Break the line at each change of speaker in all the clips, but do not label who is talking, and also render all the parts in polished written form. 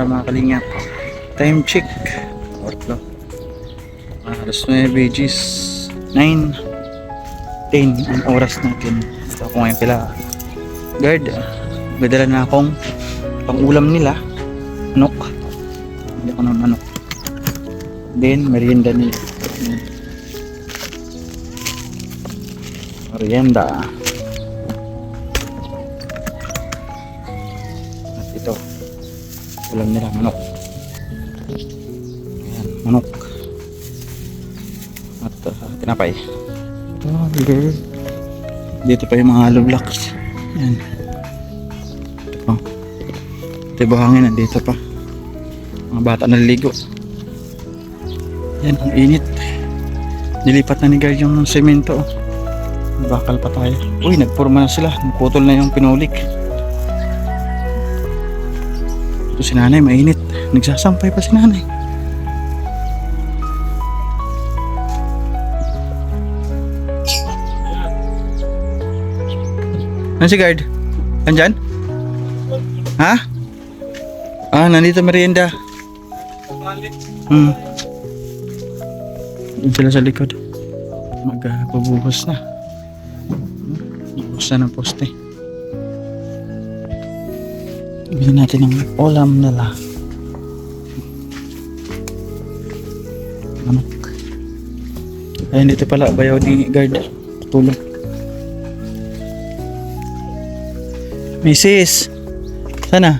araw mga kalingap. Time check. Ortlo. Alas 9 G's 9 10 ang oras natin. Ito ako ngayon pila guard. Gadala na akong pang ulam nila. Manok. Hindi ako ng manok. Then merienda nila. Merienda. At ito ulam nila manok. Ayan, manok. At tinapay. Dito pa yung mga hollow blocks. Ayan. Ito pa. Ito yung buhangin. Nandito pa. Mga bata naliligo. Ayan, ang init. Nilipat na ni guard yung semento. Bakal pa tayo. Uy, nagpurma na sila. Naputol na yung pinulik. Ito si nanay, mainit. Nagsasampay pa si nanay. Ano si guard? Andyan? Ha? Ah, nandito merienda. Doon sila sa likod. Magpabuhos na. Buhos na ng poste. Bigyan natin ng ulam nila. Manok. Ayun, dito pala bayaw ni guard. Tulong. Mrs. Sana?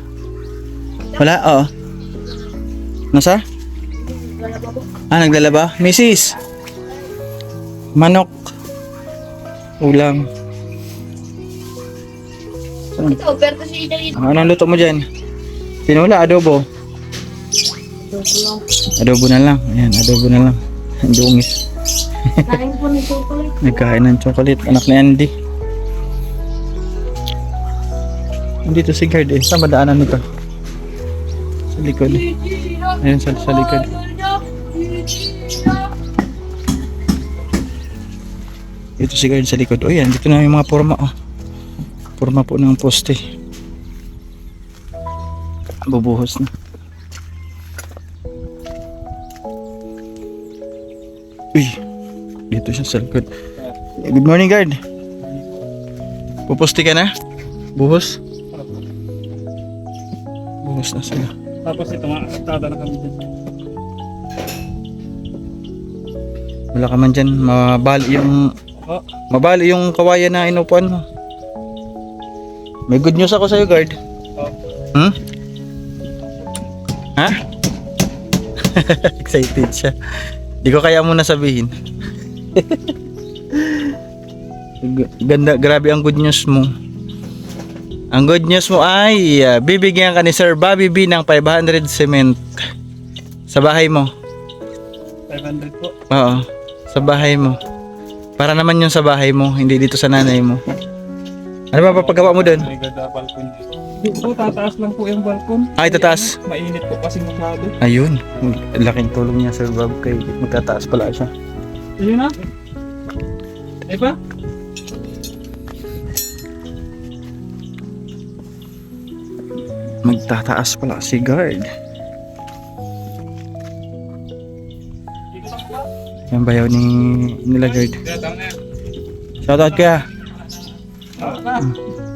Wala? Oo. Nasa? Ah, naglalaba? Mrs. Manok. Ulam.
Ito, pero kasi ito.
Anong luto mo dyan? Tinula, adobo? Adobo na lang. Ayan, adobo na lang. Ang dungis.
Kain po ng chocolate.
Nagkain ng chocolate. Anak ni Andy. Dito si guard eh. Saan ba daanan nito? Sa likod. Ayan sa likod. Dito si guard sa likod. O yan, dito na yung mga forma. Oh. Forma po ng poste. Bubuhos na. Uy, dito siya sa likod. Good morning guard. Puposte ka na? Buhos? Buhos na sila.
Tapos ito nga, tada na kami dyan.
Wala ka man dyan, mabali yung kawayan na inupuan mo. May good news ako sa'yo guard. Hmm? Ha? Excited siya. Di ko kaya muna sabihin. Ganda, grabe ang good news mo. Ang good news mo ay bibigyan ka ni Sir Bobby B ng 500 cement sa bahay mo.
500 po.
Oo, sa bahay mo. Para naman yung sa bahay mo, hindi dito sa nanay mo. Ano ba papagawa mo doon?
May ganda balkon dito. Dito, tataas lang po yung balkon.
Ay, tataas.
Mainit po kasi masyado.
Ayun, laking tulong niya Sir Bob kay magtataas pala siya.
Ayun na. Ay pa?
Magtataas pala si guard. Yung bayaw ni nila guard. Shoutout kaya.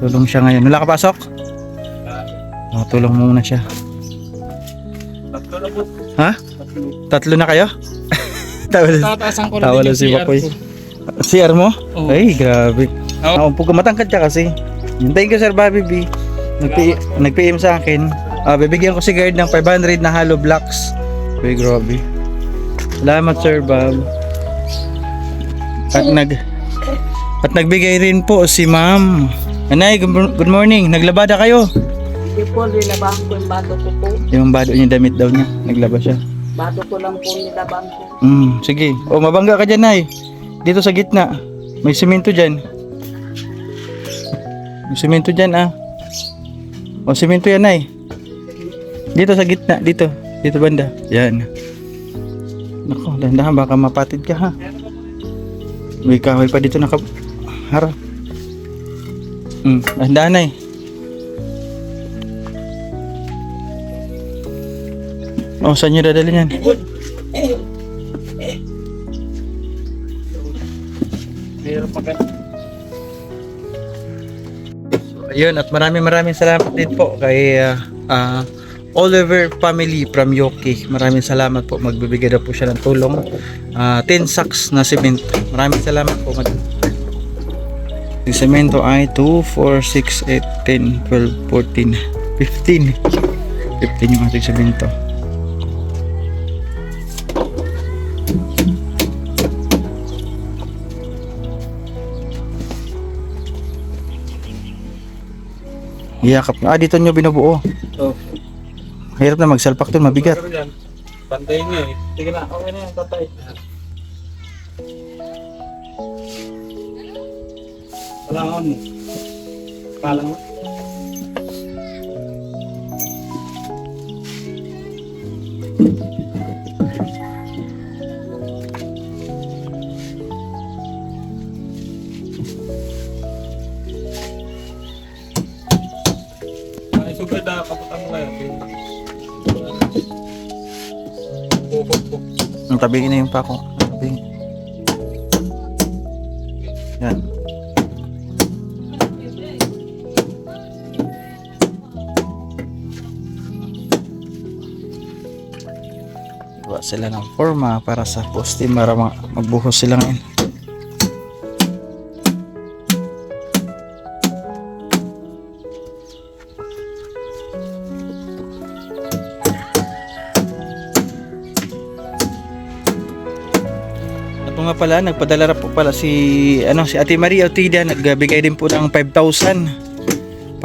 Tulong siya ngayon. Wala ka pasok? Tulong mo muna siya.
Tatlo na po.
Ha? Tatlo na kayo?
Tataasan ko
Tawa
lang
si
yung
Bakoy.
CR ko.
CR mo?
Oo.
Ay, grabe.
Oo.
Pag matangkad ka kasi. Hintayin ko Sir Bobby B. Nag-PM sa akin. Bibigyan ko si guard ng 500 na hollow blocks. Uy, grabe. Salamat Sir Bob. At nagbigay rin po si Ma'am. Anay, good morning. Naglabada kayo?
Hindi po, nilabahan ko yung bato ko po.
Yung bado niya, damit daw niya. Naglaba siya.
Bato ko lang po nilabahan ko.
Sige. O, mabangga ka dyan, Nay. Dito sa gitna. May simento dyan. May simento dyan, ah. O, simento yan, Nay. Dito sa gitna. Dito. Dito banda. Yan. Nako, dahan-dahan. Baka mapatid ka, ha. May kahoy pa dito nakaharap. Dahan-dahan, Nay. Oh, saan nyo dadalhin yan?
Meron pa ka.
Ayun, at maraming salamat din po kay Oliver family from Yoki. Maraming salamat po. Magbibigay na po siya ng tulong. 10 sacks na semento. Maraming salamat po. Yung semento ay 2, 4, 6, 8, 10, 12, 14, 15. 15 yung ating semento. Iyakap na. Dito nyo binubuo.
Oh.
Hirap na magsalpak dun, mabigat.
Pero yan, pantay niya eh. Sige na, okay na yan, tatay. Palangan mo. Palang mo. Ay, sugad na, kaputan mo kayo.
Ang tabingin na yung pako. Tabing. Yan. Gawa sila ng forma para sa poste para magbuhos sila ngayon. Ito nga pala, nagpadala po pala si Ate Maria Otida, nagbigay din po ng 5,000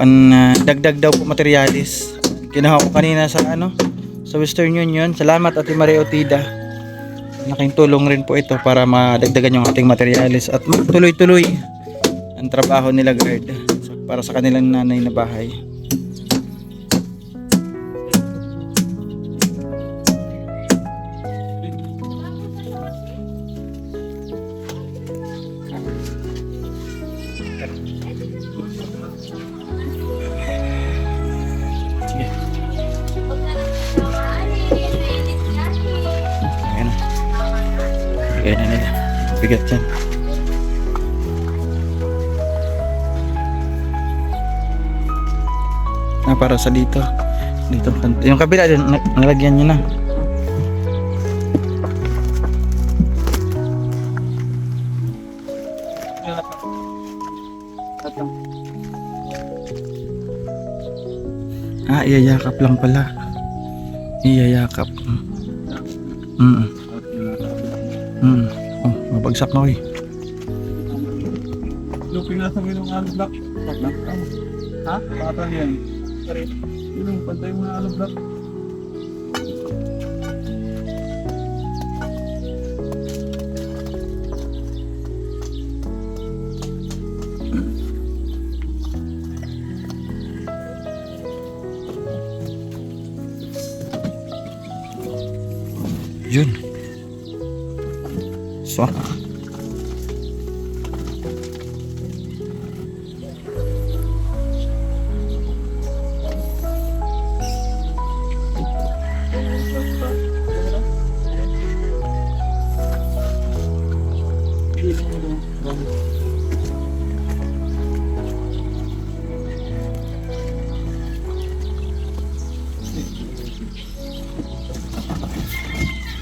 dagdag daw po materialis. Kinuha ko kanina sa sa Western Union. Salamat Ate Maria Otida. Malaking tulong rin po ito para madagdagan yung ating materialis at tuloy-tuloy ang trabaho nila guard para sa kanilang nanay na bahay. Bigay na nila. Bigat yan. Para sa dito. Dito. Yung kabila din, nalagyan nyo na. Iyayakap lang pala. Iyayakap. Oh, mabagsak na
Luping nasa mo yung alog block. Ha? Patang yan. Sorry. Yung pantay mo na alog block.
Yun. So.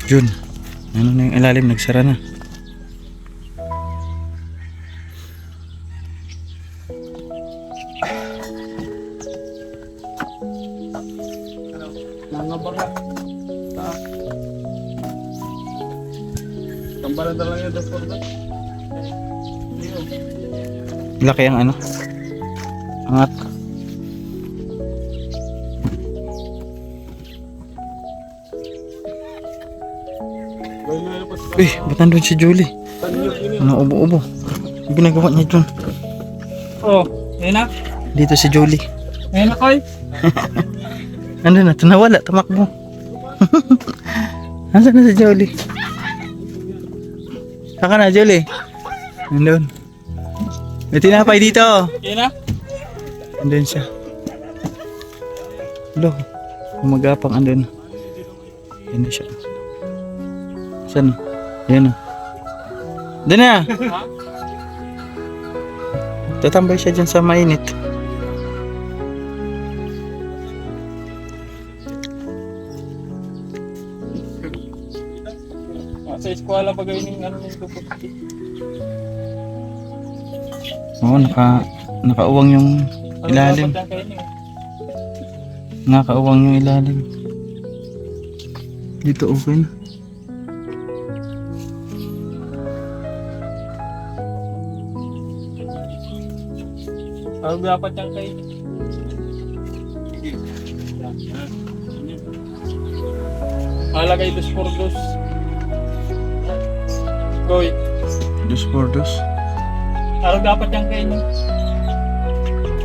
Yun. Ano na yung ilalim, nagsara na.
Mga baka. Tambalan na lang yan, Dr. Dot.
Laki ang angat. Ba't nandun si Julie? Ano, ubo-ubo. Ang ginagawa niya dun.
Oh, ayun na.
Dito si Julie.
Ayun na, Koy.
Ano na, nawala, tumakbo. Nasaan na si Julie? Saka na, Julie? Nandun. May tinapay dito.
Ayun na.
Andun siya. Hello. Umagapang andun. Yan na siya. Saan? Yan na. Doon na! Tatambay siya dyan sa mainit.
Sa eskwela pa gawin yung ano yung tupot.
Oo, nakauwang yung ilalim.
Dapat yan kayo niyo.
Nakauwang yung ilalim. Dito okay na.
Parang dapat yan kayo niyo. Malagay dos por dos. Goy.
Dos por dos.
Parang dapat yan kayo niyo.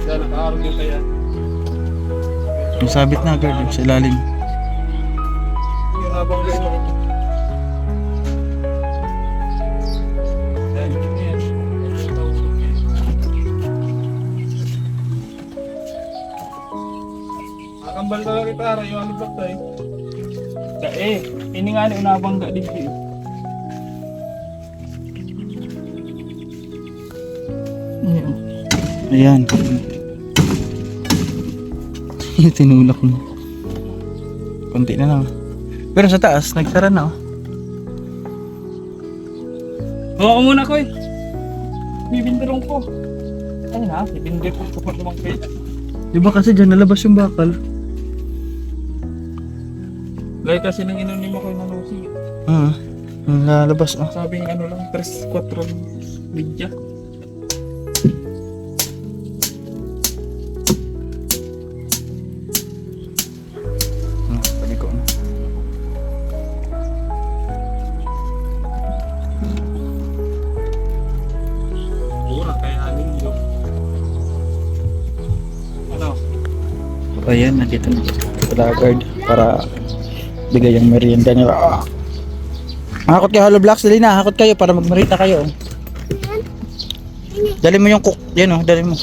Dahil nakaarog yung kaya.
Masabit na agad yung sa ilalim.
Yung habang gano'n. Akambal talaga kita ara yung ano bakta eh. Ini nga ni unabang gak dito eh.
Ayan. Tinulak mo. Konti na lang. Pero sa taas, nagsara na oh.
Hawa ko muna ko eh. Bibindirong ko. Ayun ha, bibindir ko kapag naman kayo.
Diba kasi dyan nalabas yung bakal?
Gaya kasi nang inunin mo ko yung nanusi.
Nalabas oh.
Sabing ano lang, 3-4 bidya.
Pwede ko na.
Mura kaya alin yun. Ano?
Ayan, nandito na. Lagard para bigay yung merienda nila. Hakot kayo Hollow Blocks, dali na. Hakot kayo para magmerienda kayo. Dali mo yung cook. Yan oh, dali mo.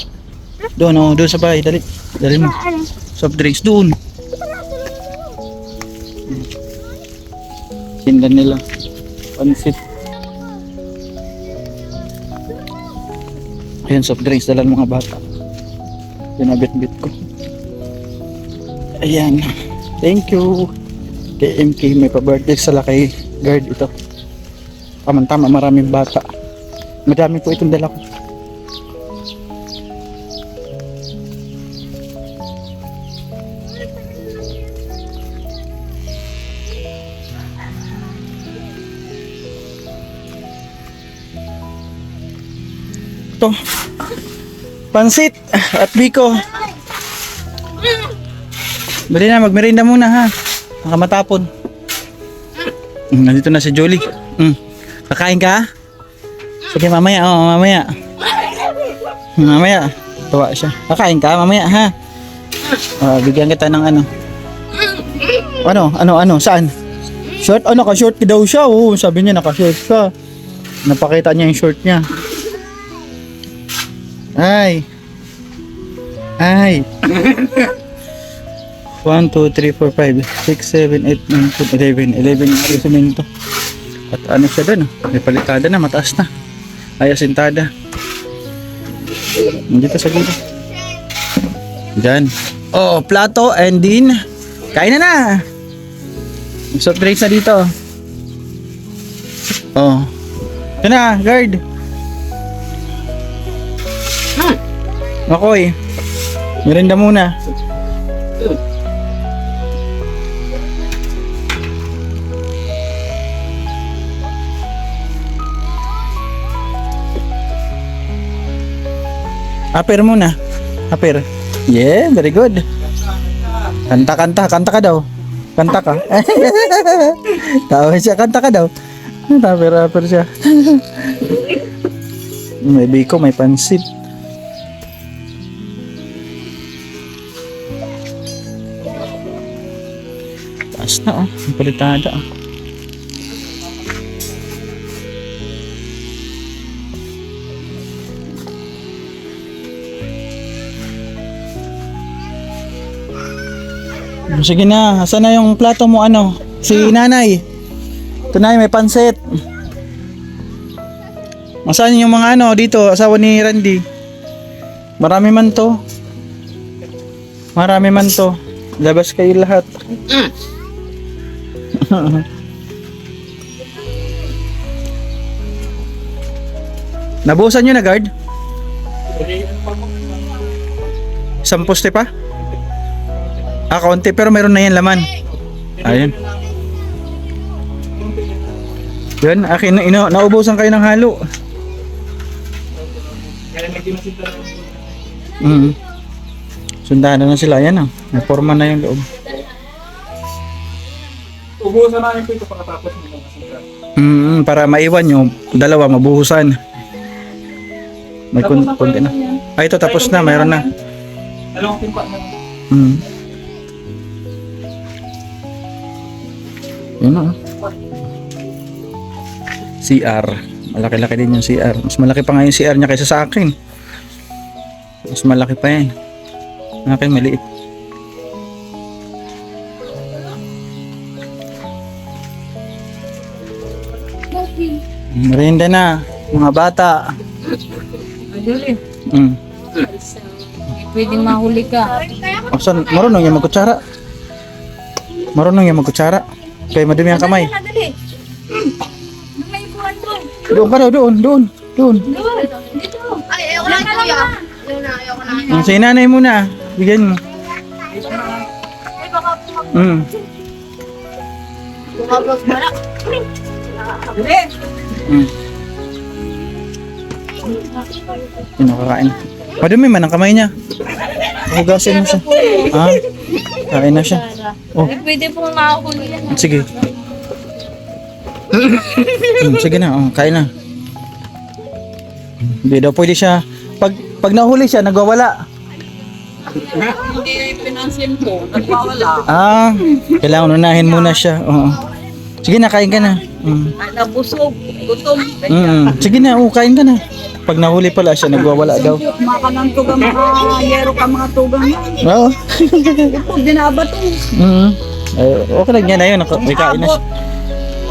Doon oh, doon sa bahay. Dali. Dali mo. Soft drinks doon. Tindan nila. Pansit. Ayan, soft drinks. Dalan mga bata. Pinabit-bit ko. Ayan. Thank you. Kay MK, may pa-birthday sala kay guard ito. Tama-tama, maraming bata. Madami po itong dala ko. Ito. Pansit at biko. Bali na, magmerienda muna ha. Nakamatapon. Nandito na si Jolie. Kakain ka? Sige mamaya, mamaya. Mamaya. Tawa siya. Kakain ka mamaya ha. Bigyan kita ng ano. Ano, saan? Short? Naka-short daw siya. Sabi niya naka-short ka. Napakita niya yung short niya. Ay. 1, 2, 3, 4, 5, 6, 7, 8, 9, 10, 11 yung semento. At ano siya dun, may palitada na, mataas na. Ay asintada. Nandito sa gilid. Diyan. Oh, plato and din. Kain na na. Soft drinks na dito. Oh. Ito na, guard. Makoy. Merienda muna. Aper muna. Aper. Yeah, very good. Kanta ka daw. Kanta ka. Tawa siya, kanta ka daw. Aper siya. May biko, may pansit. Taas na ang palitada Sige na, asan na yung plato mo ano? Si nanay. Ito na, may pansit. Masaan yung mga ano dito, asawa ni Randy? Marami man to. Marami man to. Labas kayo lahat. Nabusan nyo na, guard? Isang poste pa? Kaunti pero meron na yan laman. Ayun. Yun, akin na naubusan kayo ng halo. Sundahan na sila, yan may forma na yung loob.
Ubusan namin po ito pagkatapos nila masira.
Para maiwan nyo, dalawa mabuhusan. May konti na. Ay, ito tapos na, mayroon na.
Dalawang timpa na.
Yun na. CR. Malaki-laki din yung CR. Mas malaki pa nga yung CR niya kaysa sa akin. Mas malaki pa yan. Akin maliit. Merienda na, mga bata.
Julie, pwedeng mahuli ka.
Saan? Marunong yung magkutsara. Marunong yung magkutsara. Kaya madumi ang kamay.
May buwan doon.
Doon ka daw, doon.
Dito. Ay, ayoko na kuya. Ayoko na.
Sa nanay muna. Bigyan mo.
Ay, baka bumabag malak.
Yun, nakakain. Madumi man ang kamay niya. Hugasin mo siya. Kain na siya. Oh,
Pwede pong makahuli yan.
sige. Sige na, kain na. Hindi daw pwede siya. Pag nahuli siya, nagwawala.
Hindi pinansin ko. Nagwawala.
Kailangan unahin muna siya. Oo. Sige na, kain ka na.
Nabusog. Gutom.
Sige na, kain ka na. Pag nahuli pala siya, nagwawala daw.
Makanang tugang mga yero ka mga tugang.
Oo.
Ito, dinabato.
Okay lang yan na yun. May kain na siya.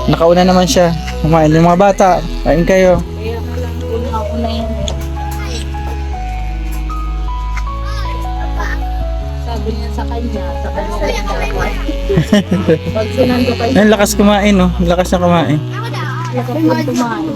Nakauna naman siya. Kumain ng mga bata. Kain kayo.
Kaya na lang, ako na yun. Sabi niya sa kanya yung dapat. Pag sinando kayo,
Ang lakas kumain, no? Ang lakas na kumain.
kapag tumahan.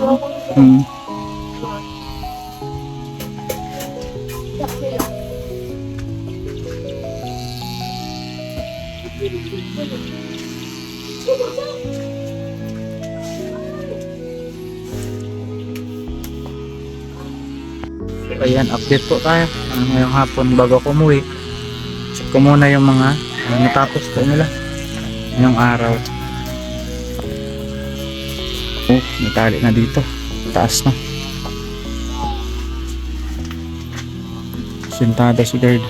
Ayan, update po tayo. Ngayong hapon bago ako umuwi. Check ko muna yung mga natapos po nila ngayong araw. Oh, may tali na dito. Taas na. Sintada si guard.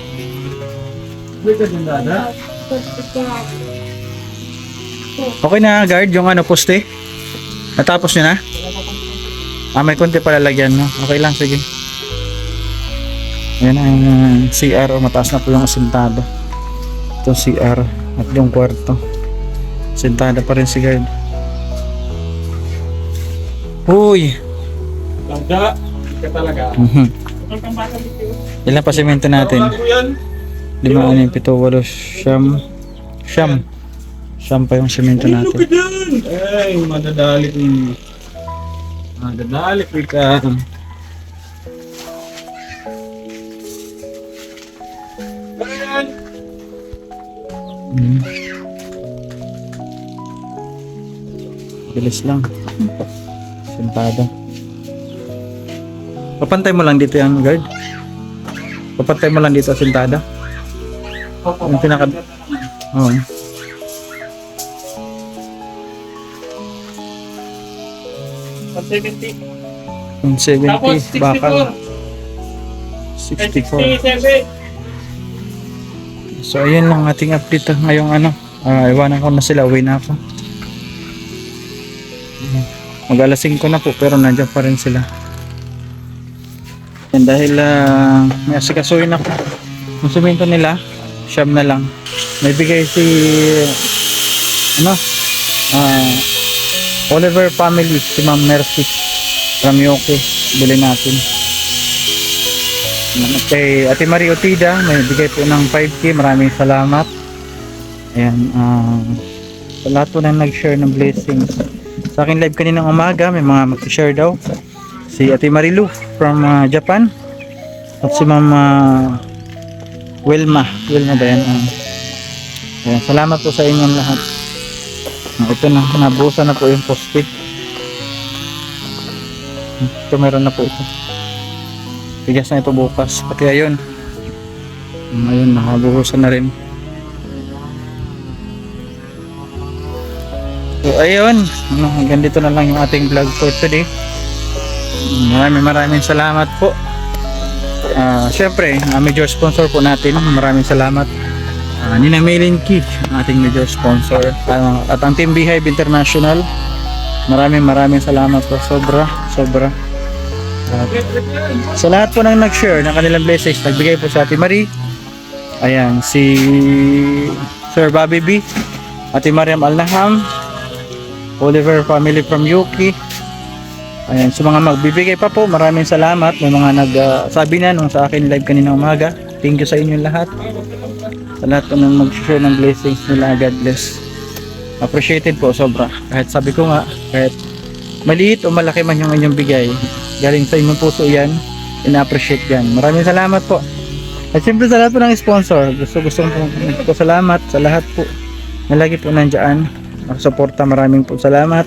Wait ka din, Dada.
Okay na guard, yung poste. Natapos nyo na? May konti pala lagyan, no? Okay lang, sige. Ayan ang CR, mataas na po yung asintado. Ito CR at yung kwarto. Asintado pa rin si guard. Uy!
Dada, hindi ka talaga.
Ilan pa semento natin? 5, 6, 7, 8, 9. Siyam pa yung semento
Ano ka
natin.
dyan? Ay, madadali ko yun. Madadali ko ka. Ayan.
Bilis lang. Sentado. Papantay mo lang dito yung guard. Papantay mo lang dito sentada. Yung pinaka... Oo. Yung 70,
Tapos
bakal.
64.
64. So ayun lang ating update ngayong iwanan ko na sila, uwi na ako. Mag-alas 5 na po pero nandiyan pa rin sila. Yan dahil may asikasuhin ako. Yung semento nila, siyam na lang. May bigay si Oliver family, si Ma'am Mercy from UK, bilhin natin. At kay Ate Marie Otida, may bigay po ng 5K, maraming salamat. Ayan, sa lahat po na nag-share ng blessings. Sa akin live kaninang umaga, may mga mag-share daw. Si Ate Marilu from Japan. At si Ma'am Wilma ba yan? Ayan, salamat po sa inyong lahat. Ito na, nabusan na po yung poste. Ito meron na po ito. Bigas na ito bukas. Pati ayun. Ayun, nakabuhusan na rin. So ayun, hanggang dito na lang yung ating vlog for today. Maraming salamat po. Syempre, major sponsor po natin. Maraming salamat. Nina Maylin Key, ating major sponsor. At ang Team Beehive International. Maraming salamat po. Sobra. Sa lahat po nang nag-share ng kanilang blessings, nagbigay po sa Ate Marie. Ayan, si Sir Bobby B, Ate Mariam Alnaham, Oliver family from UK. Ayan, sa mga magbibigay pa po, maraming salamat. May mga nagsabi na nung sa akin live kanina umaga. Thank you sa inyong lahat. Sa lahat po nang mag-share ng blessings nila, God bless. Appreciated po sobra. Kahit sabi ko nga, kahit maliit o malaki man yung inyong bigay, galing sa inyong puso yan, ina-appreciate yan. Maraming salamat po. At siyempre sa lahat po ng sponsor, gusto po salamat sa lahat po na lagi po nandiyan nakasuporta. Maraming po salamat.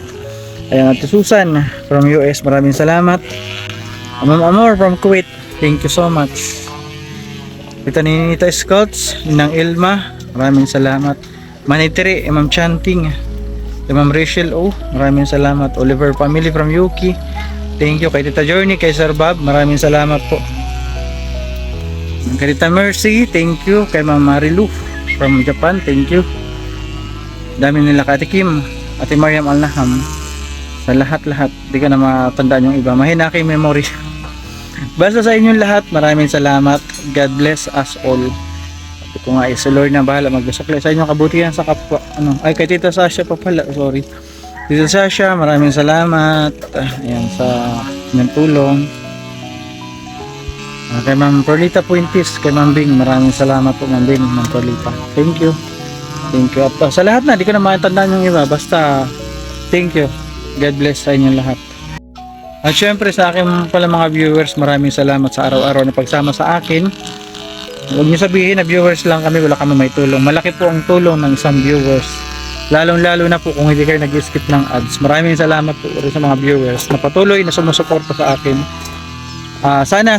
Ayan, Ate Susan from US, maraming salamat. Ma'am Amor from Kuwait, thank you so much. Ito ni Nita Scouts, Ninang Ilma, maraming salamat. Manitiri, Ma'am Chanting, Ma'am Rachel O, maraming salamat. Oliver family from UK, thank you. Kay Tita Journey, kay Sir Bob, maraming salamat po. Kay Tita Mercy, thank you. Kay Ma'am Marilu from Japan, thank you. Dami nila. Kay Ate Kim, Ate Mariam Alnaham, sa lahat, di ka na matandaan yung iba, mahina kay memory. Basta sa inyong lahat, maraming salamat. God bless us all. Ito ko nga, sa Lord na bahala magdasakli sa inyong kabutihan sa kapwa. Kay Tita Sasha pa pala, sorry. Tita Sasha, maraming salamat. Ayan, sa inyong tulong. Kay Ma'am Perlita Puintis, kay Ma'am Bing, maraming salamat po Ma'am Bing, Ma'am Perlita. Thank you. At sa lahat na, di ko na matandaan yung iba. Basta, thank you. God bless sa inyong lahat. At syempre sa akin pala mga viewers, maraming salamat sa araw-araw na pagsama sa akin. Huwag niyo sabihin na viewers lang kami, wala kami may tulong. Malaki po ang tulong ng isang viewers. Lalong-lalo na po kung hindi kayo nag-skip ng ads. Maraming salamat po rin sa mga viewers na patuloy na sumusuporta sa akin. Sana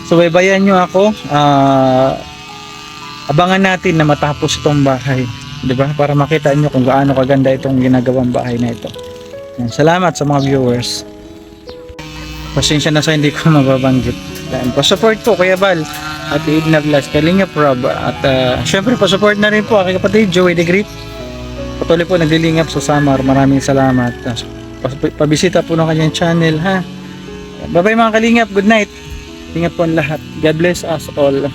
subaybayan nyo ako. Abangan natin na matapos itong bahay. Diba? Para makita nyo kung gaano kaganda itong ginagawang bahay na ito. Salamat sa mga viewers. Pasensya na sa hindi ko mababanggit. Pa-support po Kuya Bal at Igna Vlogs, Kalinga Prob, at syempre pa-support na rin po aking kapatid Joey the Great. Patuloy po naglilingap sa Samar. Maraming salamat. Pabisita po ng kanyang channel, ha. Bye bye mga kalingap, good night. Ingat po ang lahat. God bless us all.